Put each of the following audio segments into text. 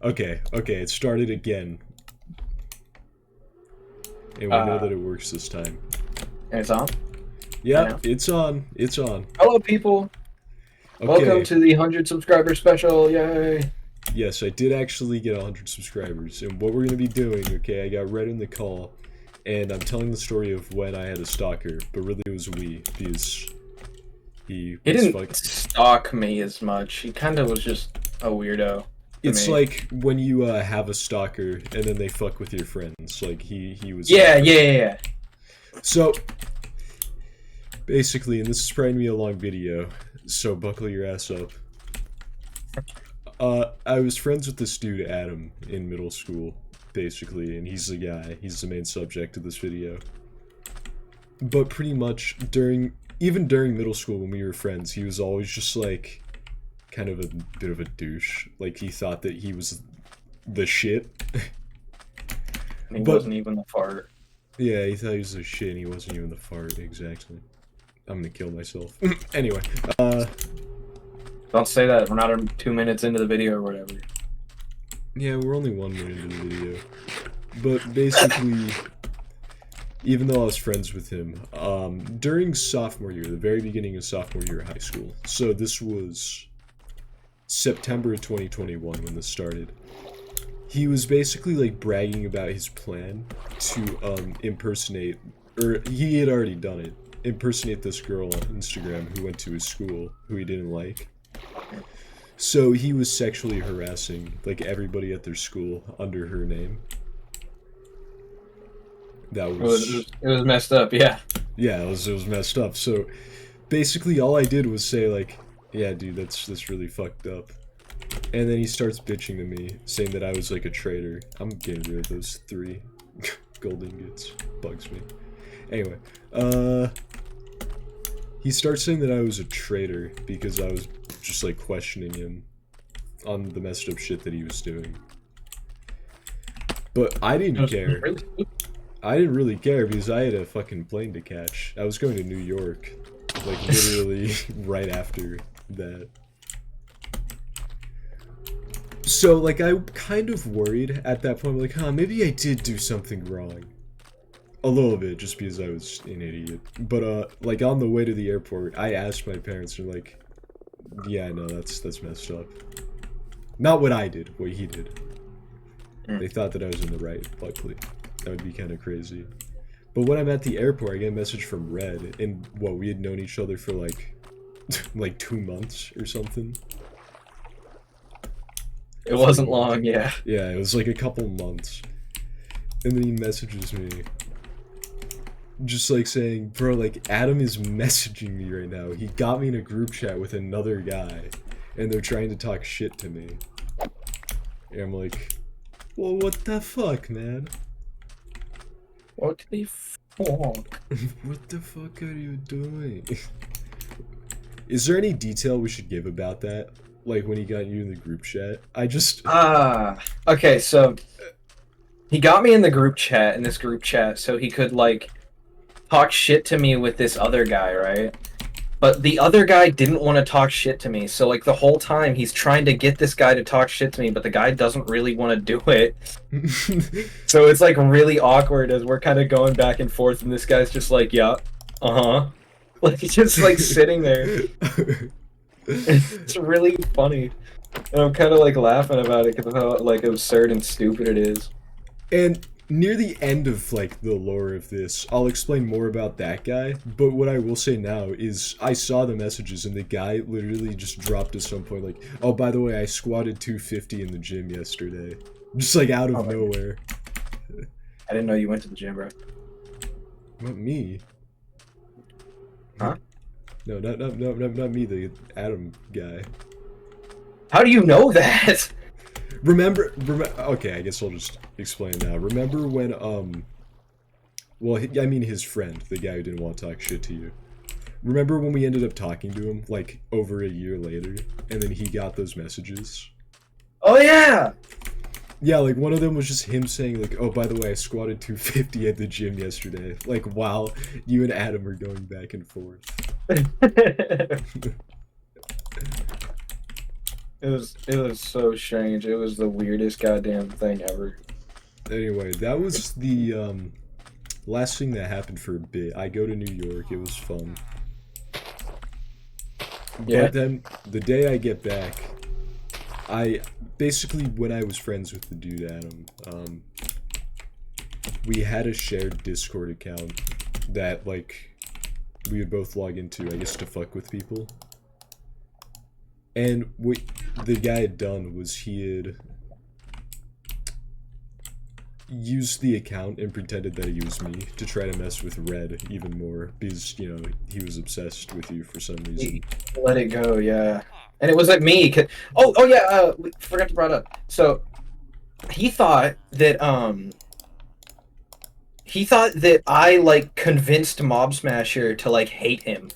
Okay, it started again. And we know that it works this time. And it's on? Yep, it's on. It's on. Hello, people. Okay. Welcome to the 100 subscriber special. Yay. Yes, I did actually get 100 subscribers. And what we're going to be doing, okay, I got Red in the call. And I'm telling the story of when I had a stalker. But really it was because he didn't stalk me as much. He kind of was just a weirdo. It's like when you have a stalker and then they fuck with your friends. Like he was. Yeah. So basically, and this is probably gonna be a long video, so buckle your ass up. I was friends with this dude Adam in middle school, basically, and he's the guy. He's the main subject of this video. But pretty much even during middle school when we were friends, he was always just like kind of a bit of a douche. Like he thought that he was the shit. He wasn't even the fart. Yeah, he thought he was the shit and he wasn't even the fart, exactly. I'm gonna kill myself. Anyway, Don't say that, we're not 2 minutes into the video or whatever. Yeah, we're only 1 minute into the video. But basically, even though I was friends with him, during sophomore year, the very beginning of sophomore year of high school, so this was September of 2021 when this started, he was basically like bragging about his plan to impersonate, or he had already done it, impersonate this girl on Instagram who went to his school who he didn't like. So he was sexually harassing like everybody at their school under her name. That was it was messed up, yeah. Yeah, it was messed up. So basically all I did was say like, yeah, dude, that's really fucked up. And then he starts bitching to me, saying that I was like a traitor. I'm getting rid of those 3 gold ingots. Bugs me. Anyway, he starts saying that I was a traitor because I was just like questioning him on the messed up shit that he was doing. But I didn't care. I didn't really care because I had a fucking plane to catch. I was going to New York, like literally right after that. So like I kind of worried at that point, like, maybe I did do something wrong. A little bit, just because I was an idiot. But like on the way to the airport, I asked my parents, they're like, yeah, no, that's messed up. Not what I did, what he did. They thought that I was in the right, luckily. That would be kind of crazy. But when I'm at the airport, I get a message from Red, and we had known each other for like, like 2 months or something. It wasn't long, yeah. Yeah, it was like a couple months. And then he messages me. Just like saying, bro, like Adam is messaging me right now. He got me in a group chat with another guy, and they're trying to talk shit to me. And I'm like, well, what the fuck, man? What the fuck? What the fuck are you doing? Is there any detail we should give about that? Like when he got you in the group chat? Okay, so he got me in the group chat, so he could like talk shit to me with this other guy, right? But the other guy didn't want to talk shit to me, so like the whole time he's trying to get this guy to talk shit to me, but the guy doesn't really want to do it. So it's like really awkward as we're kind of going back and forth, and this guy's just like, yeah, like he's just like sitting there. It's really funny, and I'm kind of like laughing about it because of how like absurd and stupid it is. And near the end of like the lore of this, I'll explain more about that guy, but what I will say now is I saw the messages and the guy literally just dropped at some point like, oh, by the way, I squatted 250 in the gym yesterday. Just like out of nowhere. I didn't know you went to the gym, bro. Not me. Huh? No, not me, the Adam guy. How do you know that? Remember, okay, I guess I'll just explain now. Remember when, well, I mean his friend, the guy who didn't want to talk shit to you. Remember when we ended up talking to him, like, over a year later, and then he got those messages? Oh, yeah! Yeah, like, one of them was just him saying, like, oh, by the way, I squatted 250 at the gym yesterday. Like, while you and Adam are going back and forth. It was so strange. It was the weirdest goddamn thing ever. Anyway, that was the last thing that happened for a bit. I go to New York. It was fun. Yeah. But then the day I get back, I basically when I was friends with the dude Adam, we had a shared Discord account that like we would both log into, I guess, to fuck with people. And what the guy had done was he had used the account and pretended that he was me to try to mess with Red even more because, you know, he was obsessed with you for some reason. Let it go, yeah. And it was like me. Oh yeah. We forgot to bring it up. So he thought that I like convinced Mob Smasher to like hate him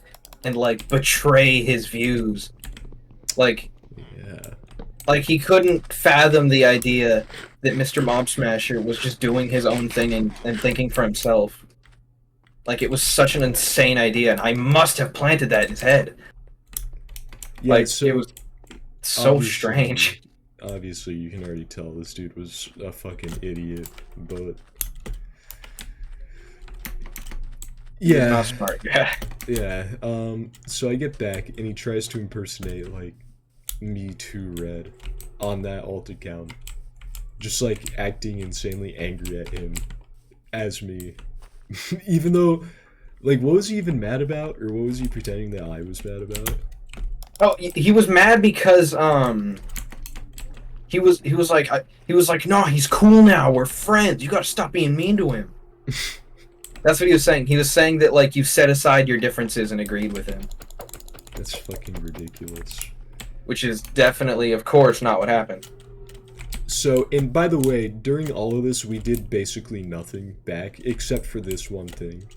and like betray his views. Like Yeah. like he couldn't fathom the idea that Mr. Mob Smasher was just doing his own thing and thinking for himself. Like it was such an insane idea, and I must have planted that in his head. Yeah, Like so it was so obviously- strange. Obviously, you can already tell this dude was a fucking idiot, but He's yeah, not smart. Yeah. yeah. So I get back and he tries to impersonate like me too Red on that alt account, just like acting insanely angry at him as me, even though, like, what was he even mad about, or what was he pretending that I was mad about? Oh, he was mad because he was like, no, he's cool now. We're friends. You got to stop being mean to him. That's what he was saying. He was saying that like you set aside your differences and agreed with him, That's fucking ridiculous. which is definitely, of course, not what happened. So, and by the way, during all of this, we did basically nothing back, except for this one thing.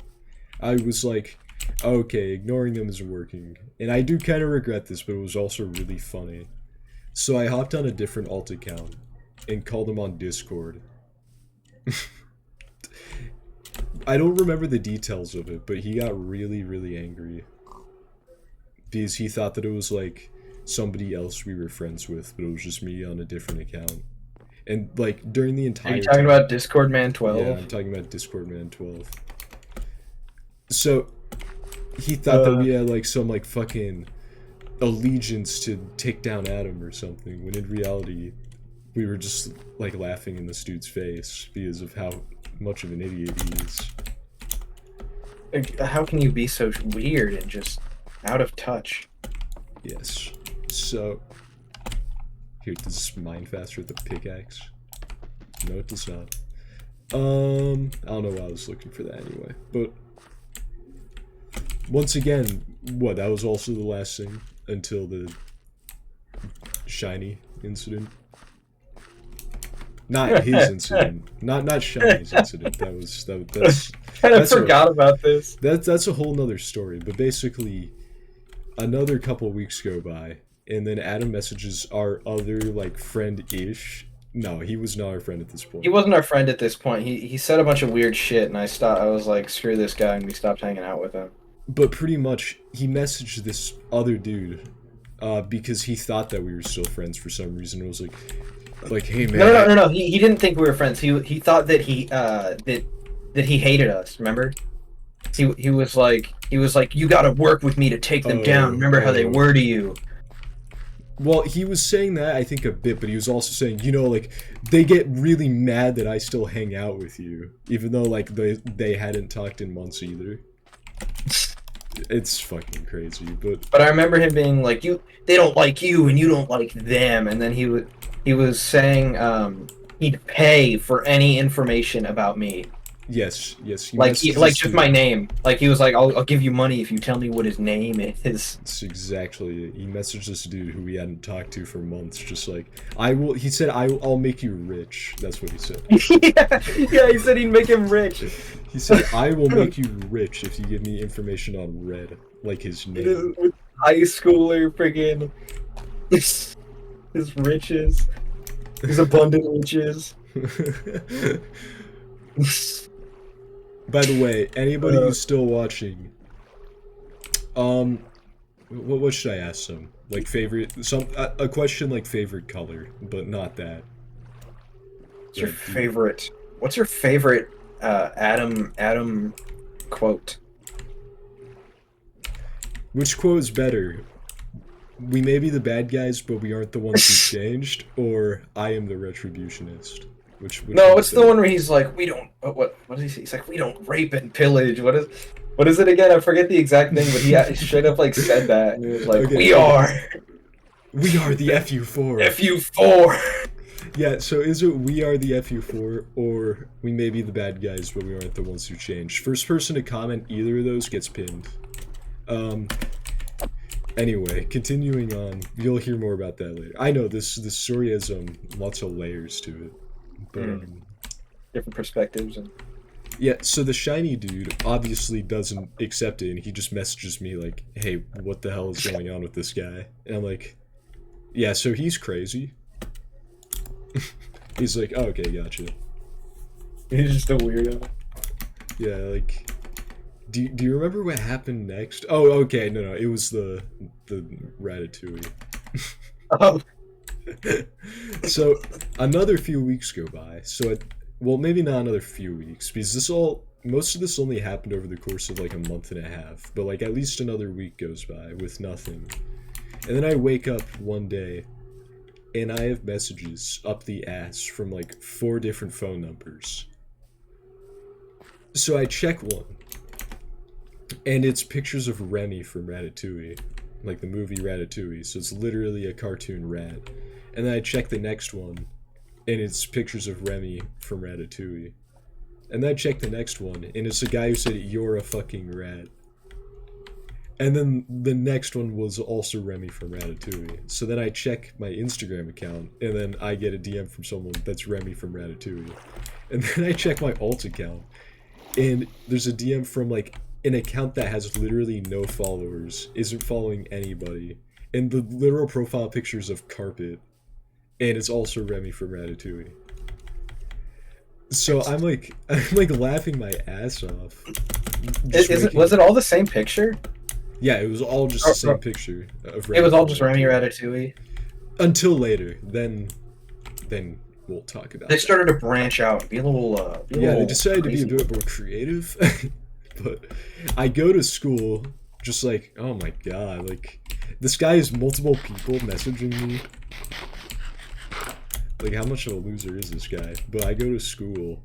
I was like, okay, ignoring them isn't working. And I do kind of regret this, but it was also really funny. So I hopped on a different alt account and called him on Discord. I don't remember the details of it, but he got really, really angry. Because he thought that it was like somebody else we were friends with, but it was just me on a different account. And like during the Are entire you talking time, about Discord Man 12? yeah, I'm talking about Discord Man 12. So he thought that we had like some like fucking allegiance to take down Adam or something, when in reality we were just like laughing in this dude's face because of how much of an idiot he is. Like, how can you be so weird and just out of touch? Yes. So here, does this mine faster with the pickaxe? No, it does not. I don't know why I was looking for that anyway. But once again, what, that was also the last thing until the shiny incident. Not his incident. Not Shiny's incident. That's I forgot about this. that's a whole nother story. But basically, another couple weeks go by, and then Adam messages our other like friend-ish. No, he was not our friend at this point. He wasn't our friend at this point. He said a bunch of weird shit, and I was like, screw this guy, and we stopped hanging out with him. But pretty much, he messaged this other dude because he thought that we were still friends for some reason. It was like, hey man. No. He didn't think we were friends. He thought that he hated us. Remember? He was like, you got to work with me to take them down. Remember how they were to you. Well, he was saying that, I think, a bit, but he was also saying, you know, like, they get really mad that I still hang out with you, even though, like, they hadn't talked in months either. It's fucking crazy, But I remember him being like, they don't like you, and you don't like them, and then he was saying he'd pay for any information about me. yes, he Like messaged like us just to- my name. Like he was like, I'll give you money if you tell me what his name is. That's exactly it. He messaged this dude who we hadn't talked to for months, just like, he said, I'll make you rich. That's what he said. yeah, he said he'd make him rich. He said, I will make you rich if you give me information on Red, like his name. With high schooler friggin' his riches. His abundant riches. By the way, anybody who's still watching, what should I ask them? Like favorite, a question like favorite color, but not that. What's your But favorite? What's your favorite Adam quote? which quote is better? We may be the bad guys, but we aren't the ones who changed, or I am the retributionist. Which No, one is it's the better? one where he's like, we don't. What does he say? He's like, we don't rape and pillage. What is it again? I forget the exact thing, but he straight up like said that. And he was like, Okay, we okay. are We are the FU4. FU4. Yeah, so is it we are the FU4, or we may be the bad guys, but we aren't the ones who changed? First person to comment either of those gets pinned. Anyway, continuing on, you'll hear more about that later. I know this story has lots of layers to it, but Different perspectives and. yeah. So the shiny dude obviously doesn't accept it, and he just messages me like, "Hey, what the hell is going on with this guy?" And I'm like, "Yeah, so he's crazy." He's like, oh, "Okay, gotcha." He's just a weirdo. Yeah, like. Do you remember what happened next? Oh, okay, no, it was the Ratatouille. Um, So another few weeks go by. So well, maybe not another few weeks because most of this only happened over the course of like a month and a half. But like at least another week goes by with nothing, and then I wake up one day, and I have messages up the ass from like 4 different phone numbers. So I check one. And it's pictures of Remy from Ratatouille, like the movie Ratatouille. So it's literally a cartoon rat. And then I check the next one, and it's pictures of Remy from Ratatouille. And then I check the next one, and it's a guy who said, "You're a fucking rat." And then the next one was also Remy from Ratatouille. So then I check my Instagram account, and then I get a DM from someone that's Remy from Ratatouille. And then I check my alt account, and there's a DM from like an account that has literally no followers, isn't following anybody, and the literal profile pictures of carpet, and it's also Remy from Ratatouille. So I'm like laughing my ass off. was it all the same picture? Yeah, it was all just the same picture of Remy. It was all from just Remy Ratatouille. Ratatouille. Until later, then we'll talk about They that. started to branch out, be a little. Yeah, they decided to be a crazy. bit more creative. But I go to school just like, oh my god, like this guy has multiple people messaging me. Like, how much of a loser is this guy? But I go to school,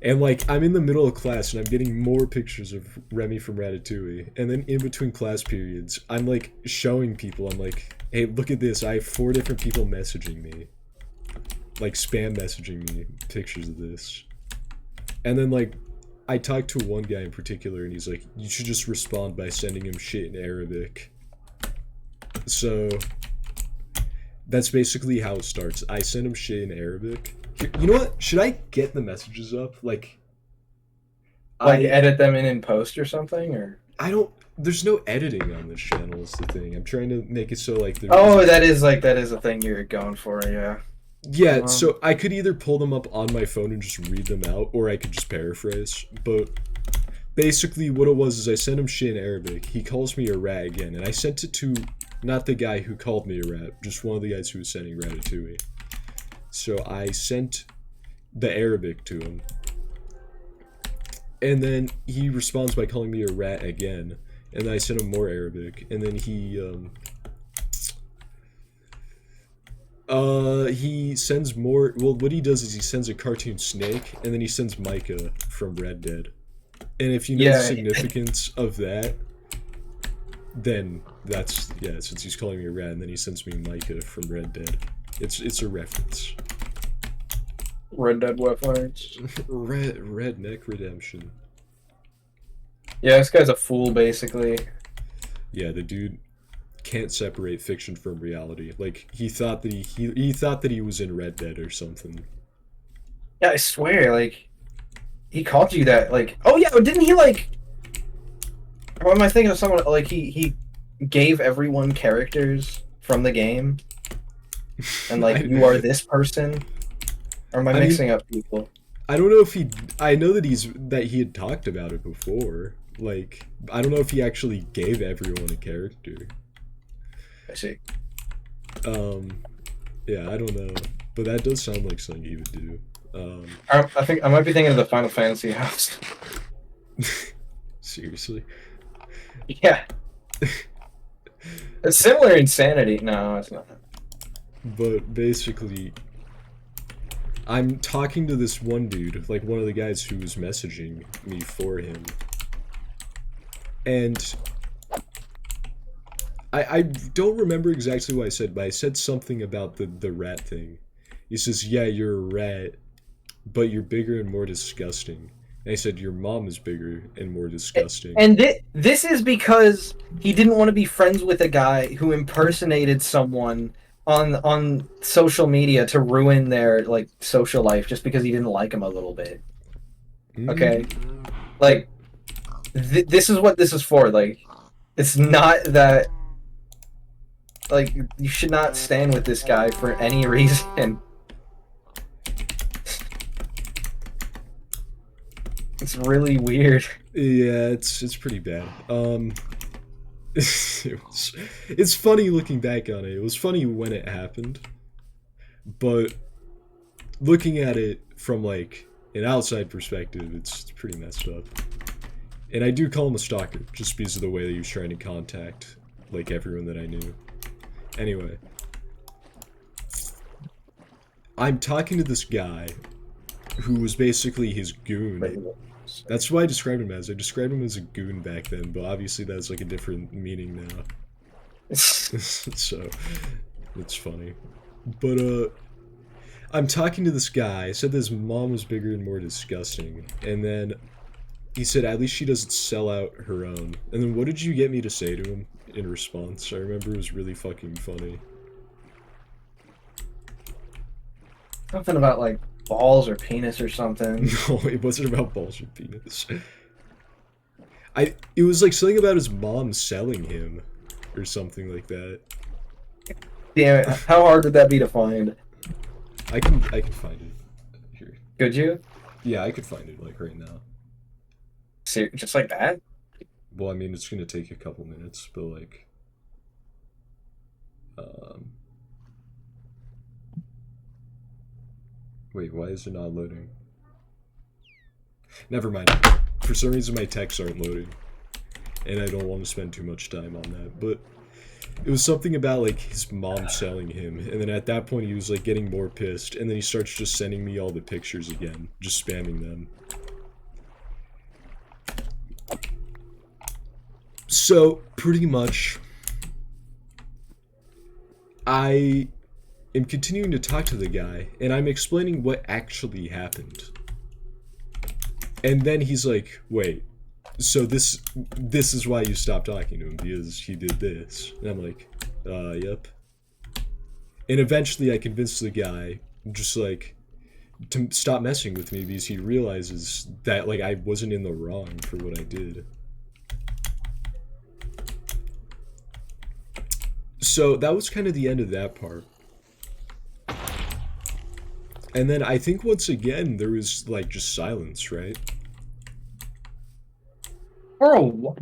and like I'm in the middle of class, and I'm getting more pictures of Remy from Ratatouille. And then in between class periods, I'm like showing people. I'm like, hey, look at this. I have 4 different people messaging me, like spam messaging me pictures of this. And then like I talked to one guy in particular, and he's like, you should just respond by sending him shit in Arabic. So that's basically how it starts. I send him shit in Arabic. You know what? Should I get the messages up? Like Edit them in post or something, or. I don't. There's no editing on this channel. Is the thing. I'm trying to make it so like there. Oh, that is a thing you're going for, yeah. Yeah, so I could either pull them up on my phone and just read them out, or I could just paraphrase. But basically what it was is I sent him shit in Arabic. He calls me a rat again, and I sent it to not the guy who called me a rat, just one of the guys who was sending Ratatouille. So I sent the Arabic to him. And then he responds by calling me a rat again. And then I sent him more Arabic. And then he sends more. Well, what he does is he sends a cartoon snake, and then he sends Micah from Red Dead. And if you know the significance of that, then that's, yeah, since he's calling me a rat, and then he sends me Micah from Red Dead. It's a reference. Red Dead weapons. Redneck Redemption. Yeah, this guy's a fool, basically. Yeah, the dude can't separate fiction from reality. Like he thought that he thought that he was in Red Dead or something. Yeah, I swear, like, he called you that, like, oh yeah, didn't he, like, or am I thinking of someone, like, he gave everyone characters from the game, and, like, you are this person? Or am I mixing up people? I don't know if I know that he had talked about it before. Like, I don't know if he actually gave everyone a character. I see. Um, yeah, I don't know, but that does sound like something he would do. I think I might be thinking of the Final Fantasy house. Seriously. Yeah, it's similar insanity. No, it's not. But basically, I'm talking to this one dude, like one of the guys who was messaging me for him. And I don't remember exactly what I said, but I said something about the rat thing. He says, yeah, you're a rat, but you're bigger and more disgusting. And I said, your mom is bigger and more disgusting. And this is because he didn't want to be friends with a guy who impersonated someone on social media to ruin their like social life just because he didn't like him a little bit. Okay, like this is what this is for. Like, it's not that like you should not stand with this guy for any reason. It's really weird. Yeah, it's pretty bad. It's funny looking back on it. It was funny when it happened, but looking at it from like an outside perspective, it's pretty messed up. And I do call him a stalker just because of the way that he was trying to contact like everyone that I knew. Anyway, I'm talking to this guy who was basically his goon. That's what I described him as. I described him as a goon back then, but obviously that's like a different meaning now. So, it's funny. But, I'm talking to this guy. I said that his mom was bigger and more disgusting. And then he said, at least she doesn't sell out her own. And then what did you get me to say to him in response? I remember it was really fucking funny. Something about like balls or penis or something. No, it wasn't about balls or penis. It was like something about his mom selling him, or something like that. Damn it! How hard would that be to find? I can find it here. Could you? Yeah, I could find it like right now. Just like that? Well, I mean, it's gonna take a couple minutes, but like, wait, why is it not loading? Never mind. For some reason, my texts aren't loading, and I don't want to spend too much time on that. But it was something about like his mom selling him, and then at that point, he was like getting more pissed, and then he starts just sending me all the pictures again, just spamming them. So pretty much, I am continuing to talk to the guy, and I'm explaining what actually happened. And then he's like, wait, so this is why you stopped talking to him, because he did this. And I'm like, yep. And eventually I convinced the guy, just like, to stop messing with me, because he realizes that, like, I wasn't in the wrong for what I did. So that was kind of the end of that part. And then I think once again there was like just silence, right? For a while.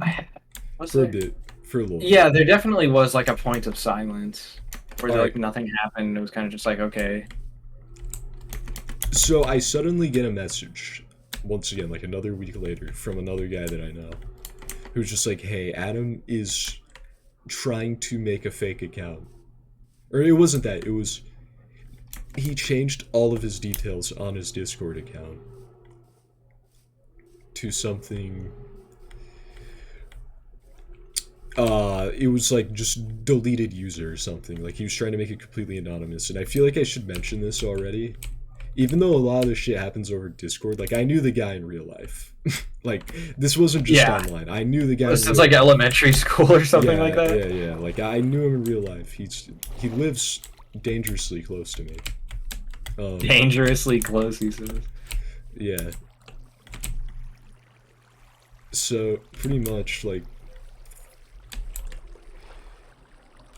For a bit. For a little bit. Yeah, there definitely was like a point of silence where All like right. nothing happened. It was kind of just like, okay. So I suddenly get a message, once again, like another week later, from another guy that I know, who's just like, hey, Adam is trying to make a fake account. Or it wasn't that, it was, he changed all of his details on his Discord account to something, it was like just deleted user or something. Like he was trying to make it completely anonymous, and I feel like I should mention this already. Even though a lot of this shit happens over Discord, like I knew the guy in real life. Like this wasn't just online. I knew the guy. Since like elementary school or something like that. Yeah. Like I knew him in real life. He lives dangerously close to me. Dangerously close, he says. Yeah. So pretty much like,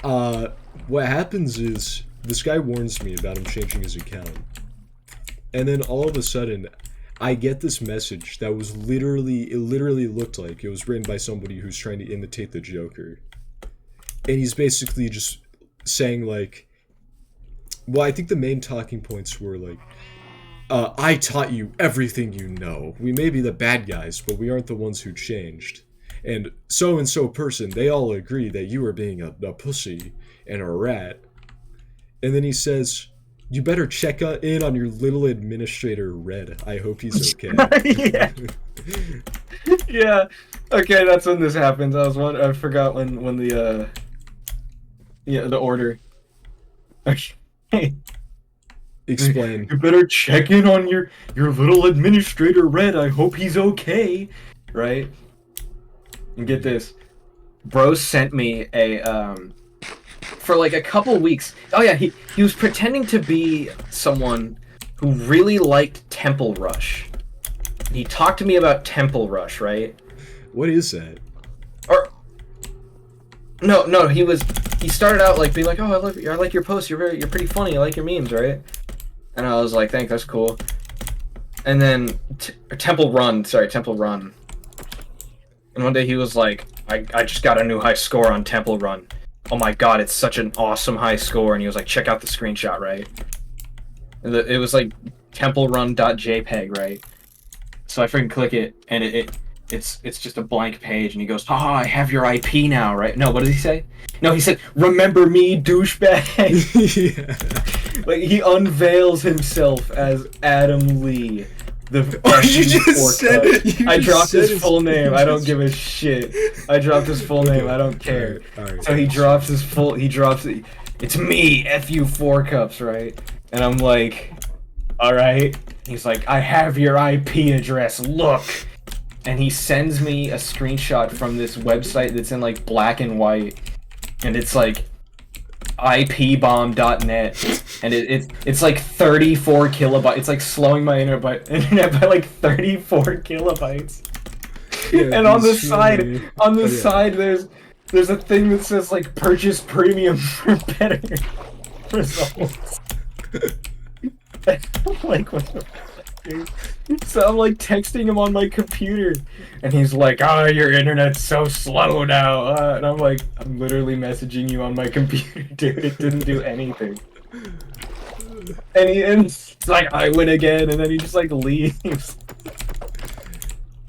what happens is this guy warns me about him changing his account. And then all of a sudden, I get this message that was it literally looked like it was written by somebody who's trying to imitate the Joker. And he's basically just saying like, well, I think the main talking points were like, I taught you everything you know. We may be the bad guys, but we aren't the ones who changed. And so person, they all agree that you are being a pussy and a rat. And then he says, you better check in on your little administrator, Red. I hope he's okay. Yeah. Yeah. Okay, that's when this happens. I forgot when the the order. Okay. Explain. You better check in on your little administrator, Red. I hope he's okay. Right? And get this. Bro sent me a for like a couple weeks. Oh yeah, he was pretending to be someone who really liked Temple Rush. He talked to me about Temple Rush, right? What is that? Or no, he started out like being like, "Oh, I like your posts. You're pretty funny. I like your memes, right?" And I was like, "Thanks, that's cool." And then Temple Run. And one day he was like, I just got a new high score on Temple Run. Oh my god, it's such an awesome high score. And he was like, check out the screenshot, right? And it was like templerun.jpg, right? So I freaking click it, and it's just a blank page, and he goes, haha, I have your IP now, right? No, what did he say? No, he said, remember me, douchebag. Yeah. Like, he unveils himself as Adam Lee. The you just said it. I dropped his full name. I don't give a shit. I dropped his full name. I don't care. All right. So he drops it. It's me, FU 4 cups, right? And I'm like, all right. He's like, I have your IP address. Look. And he sends me a screenshot from this website that's in like black and white, and it's like ipbomb.net, and it's like 34 kilobytes. It's like slowing my internet by like 34 kilobytes. Yeah, And on the side, there's a thing that says like purchase premium for better results. Like, what the fuck, dude? So I'm like texting him on my computer, and he's like, "Oh, your internet's so slow now," and I'm like, "I'm literally messaging you on my computer, dude. It didn't do anything." And it's like, "I win again," and then he just like leaves.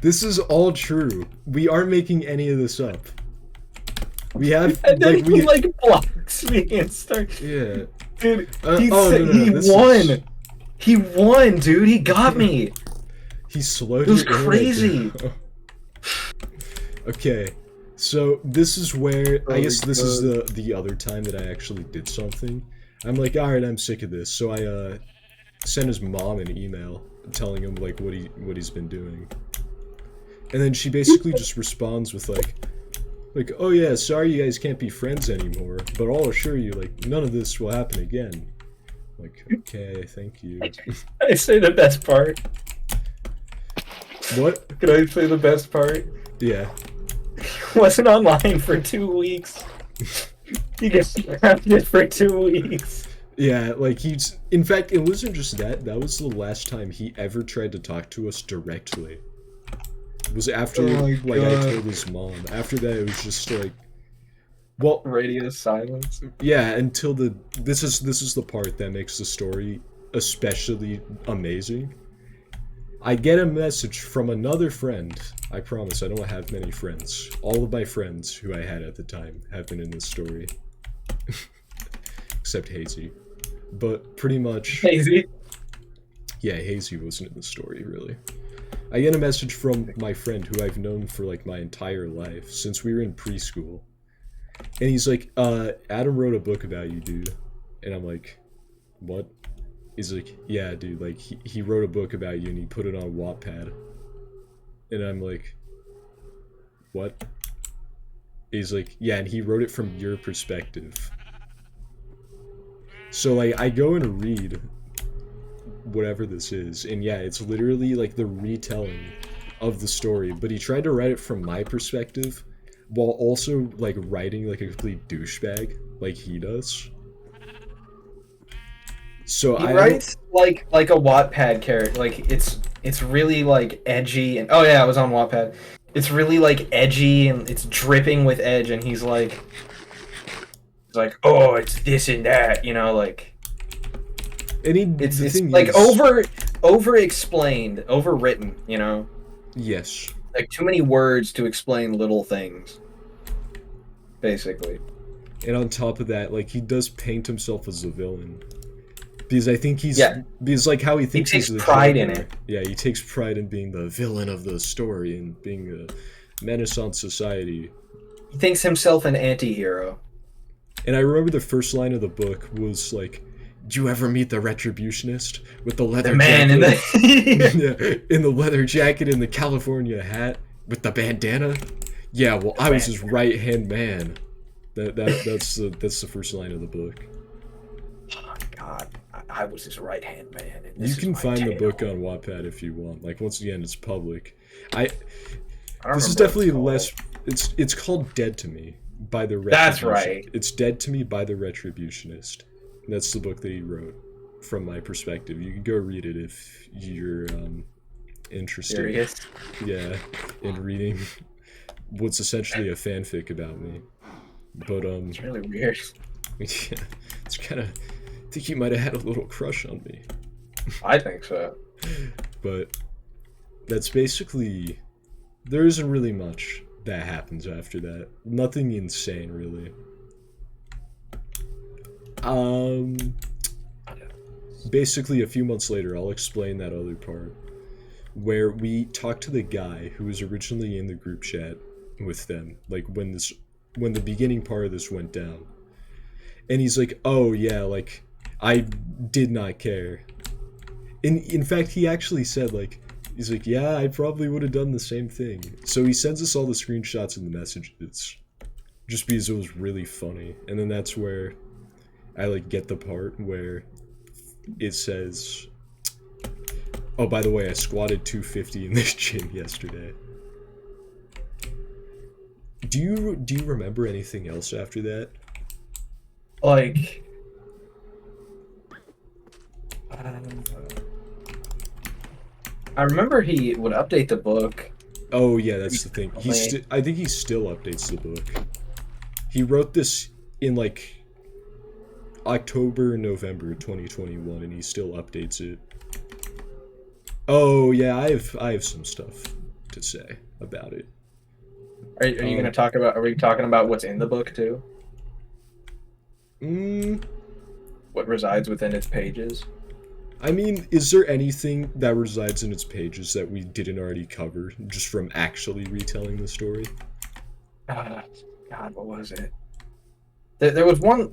This is all true. We aren't making any of this up. We have And then like he like blocks me and starts. yeah. Dude, He won. He won, dude. He got me. He slowed It was your internet crazy. down. Okay, so this is where I guess this is the other time that I actually did something. I'm like, all right, I'm sick of this. So I sent his mom an email telling him like what he's been doing, and then she basically just responds with like, oh yeah, sorry you guys can't be friends anymore, but I'll assure you like none of this will happen again. Like, okay, thank you. Can I say the best part? What? Can I say the best part? Yeah. Wasn't online for 2 weeks. He gets grounded for 2 weeks. Yeah, like in fact, it wasn't just that. That was the last time he ever tried to talk to us directly. It was after, I told his mom. After that, it was just like, well, Radio silence. yeah, until this is the part that makes the story especially amazing. I get a message from another friend. I promise I don't have many friends. All of my friends who I had at the time have been in this story. Except Hazy. But pretty much... Hazy? Yeah, Hazy wasn't in the story, really. I get a message from my friend who I've known for like my entire life, since we were in preschool. And he's like, Adam wrote a book about you, dude. And I'm like, what? He's like, yeah, dude, like, he wrote a book about you and he put it on Wattpad. And I'm like, what? He's like, yeah, and he wrote it from your perspective. So, like, I go and read whatever this is, and yeah, it's literally, like, the retelling of the story, but he tried to write it from my perspective, while also, like, writing like a complete douchebag, like he does. So He I writes like a Wattpad character. Like it's really like edgy and oh yeah, it was on Wattpad. It's really like edgy and it's dripping with edge, and he's like like, oh, it's this and that, like The it's thing like is, over explained, overwritten, yes. like too many words to explain little things, basically. And on top of that, like, he does paint himself as a villain. Because I think Yeah, because, like, how he he thinks he's takes the pride in Joker. it. Yeah, he takes pride in being the villain of the story and being a menace on society. He thinks himself an anti-hero. And I remember the first line of the book was like, "Do you ever meet the retributionist with the The leather man in jacket? the Yeah, in the leather jacket and the California hat with the bandana? Yeah, well, I was his right hand man." That's the first line of the book. Oh, God, I was his right hand man, and You this is can my find the tail. book on Wattpad if you want. Like, once again, it's public. I I don't This is remember what it's definitely called. less. It's called "Dead to Me" by the That's Retribution. right. It's "Dead to Me" by the Retributionist. That's the book that he wrote. From my perspective, you can go read it if you're interested. Serious. Yeah, in reading what's essentially a fanfic about me. But It's really weird. yeah, it's kind of. I think he might have had a little crush on me. I think so. But that's basically. There isn't really much that happens after that. Nothing insane, really. Basically, a few months later, I'll explain that other part where we talked to the guy who was originally in the group chat with them, like when the beginning part of this went down, and he's like, "Oh yeah, like I did not care." In fact, he actually said like. He's like, yeah, I probably would have done the same thing. So he sends us all the screenshots and the messages, just because it was really funny. And then that's where I like get the part where it says, "Oh, by the way, I squatted 250 in this gym yesterday." Do you remember anything else after that? Like, I remember he would update the book. Oh yeah, that's the thing. Recently. I think he still updates the book. He wrote this in like October, November 2021, and he still updates it. Oh yeah, I have some stuff to say about it. Are you going to talk about? Are we talking about what's in the book too? Mm, What resides within its pages? I mean, is there anything that resides in its pages that we didn't already cover, just from actually retelling the story? God, what was it? There was one.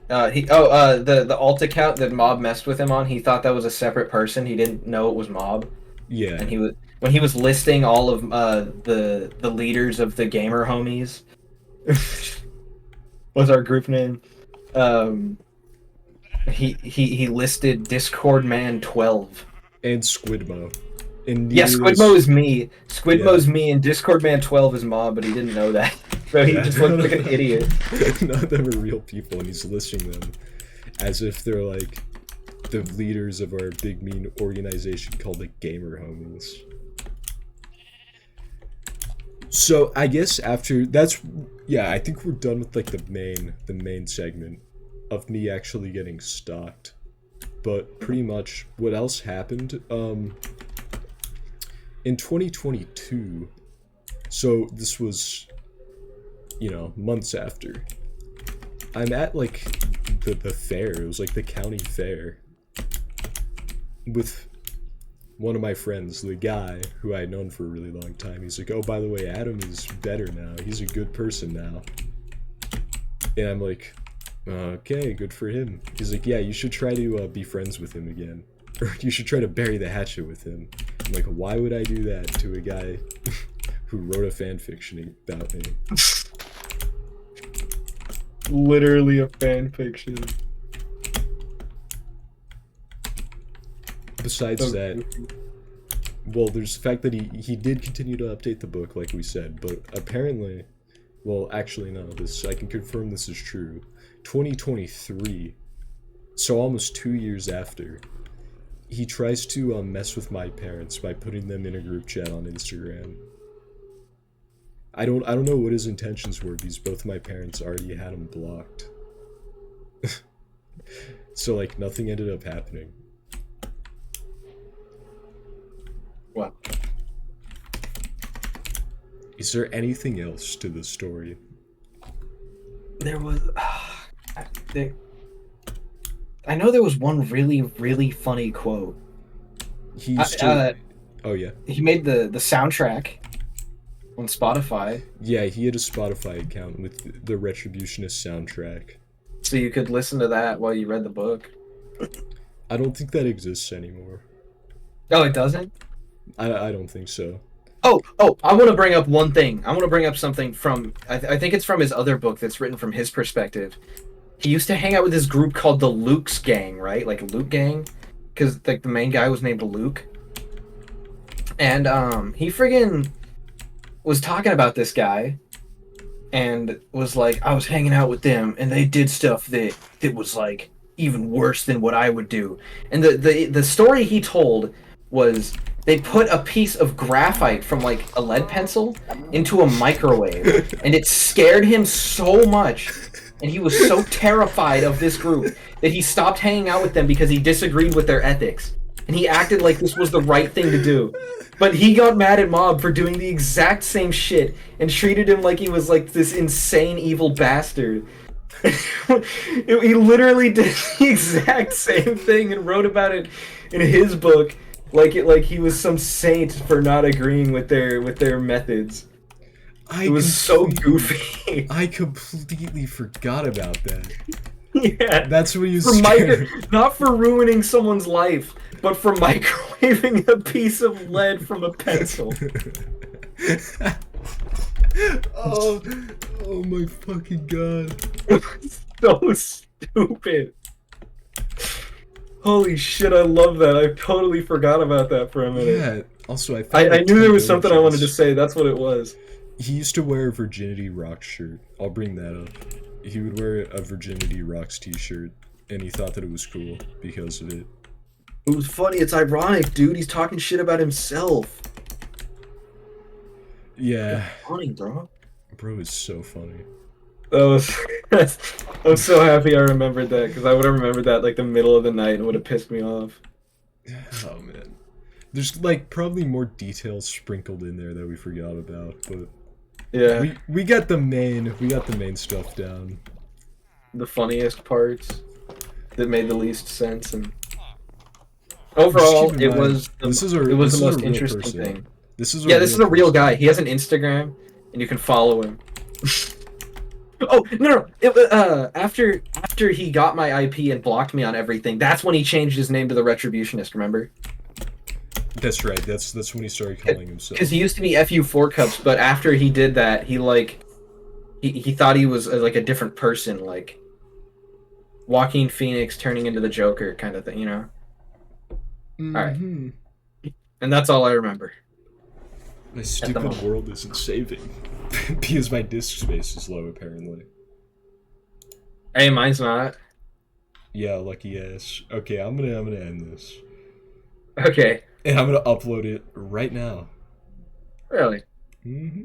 The alt account that Mob messed with him on. He thought that was a separate person. He didn't know it was Mob, Yeah. and when he was listing all of the leaders of the gamer homies. What's our group name? He listed Discord Man 12. And Squidmo. And Yeah, Squidmo is me. Squidmo's Yeah. me, and Discord Man 12 is Mob, but he didn't know that. So he just looked like an idiot. None of them are real people, and he's listing them as if they're like the leaders of our big mean organization called the Gamer Homies. So I guess after that's yeah, I think we're done with like the main segment of me actually getting stalked. But pretty much what else happened in 2022. So this was months after. I'm at like the fair. It was like the county fair with one of my friends, the guy who I had known for a really long time. He's like, "Oh, by the way, Adam is better now. He's a good person now." And I'm like, "Okay, good for him." He's like, "Yeah, you should try to be friends with him again, or you should try to bury the hatchet with him." I'm like, "Why would I do that to a guy who wrote a fan fiction about me?" Literally a fan fiction. Besides that, well, there's the fact that he did continue to update the book, like we said, but apparently, well, actually, no, this I can confirm this is true. 2023, so almost 2 years after, he tries to mess with my parents by putting them in a group chat on Instagram. I don't know what his intentions were because both my parents already had him blocked. So like nothing ended up happening. What? Is there anything else to the story? There was. There, I know there was one really, really funny quote. He used to. Oh yeah. He made the soundtrack on Spotify, Yeah, he had a Spotify account with the Retributionist soundtrack. so you could listen to that while you read the book. I don't think that exists anymore. Oh, it doesn't? I don't think so. Oh, I want to bring up one thing. I want to bring up something from, I think it's from his other book that's written from his perspective. He used to hang out with this group called the Luke's Gang, right? Like Luke Gang? Because like the main guy was named Luke. And he friggin' was talking about this guy and was like, I was hanging out with them and they did stuff that was like even worse than what I would do. And the story he told was they put a piece of graphite from like a lead pencil into a microwave and it scared him so much and he was so terrified of this group that he stopped hanging out with them because he disagreed with their ethics and he acted like this was the right thing to do. But he got mad at Mob for doing the exact same shit and treated him like he was like this insane evil bastard. He literally did the exact same thing and wrote about it in his book like he was some saint for not agreeing with their methods. It was so goofy. I completely forgot about that. Yeah. That's what you scared. Not for ruining someone's life, but for microwaving a piece of lead from a pencil. oh my fucking god. So stupid. Holy shit, I love that. I totally forgot about that for a minute. Yeah, also I knew there was something I wanted to say. That's what it was. He used to wear a Virginity Rocks shirt. I'll bring that up. He would wear a Virginity Rocks t-shirt, and he thought that it was cool because of it. It was funny. It's ironic, dude. He's talking shit about himself. Yeah. It's funny, bro. Bro is so funny. I'm so happy I remembered that, because I would have remembered that like the middle of the night and would have pissed me off. Oh man. There's like probably more details sprinkled in there that we forgot about, but yeah, we got the main stuff down. The funniest parts that made the least sense, and overall it was the most interesting thing. This is a real guy. He has an Instagram, and you can follow him. Oh no! After he got my IP and blocked me on everything, that's when he changed his name to the Retributionist. Remember? That's right. That's when he started calling himself. Because he used to be FU4 Cups, but after he did that, he thought he was like a different person, like Joaquin Phoenix turning into the Joker kind of thing, you know? Mm-hmm. All right, and that's all I remember. My stupid world isn't saving because my disk space is low, apparently. Hey, mine's not. Yeah, lucky ass. Okay, I'm gonna end this. Okay. And I'm gonna upload it right now. Really? Mm-hmm.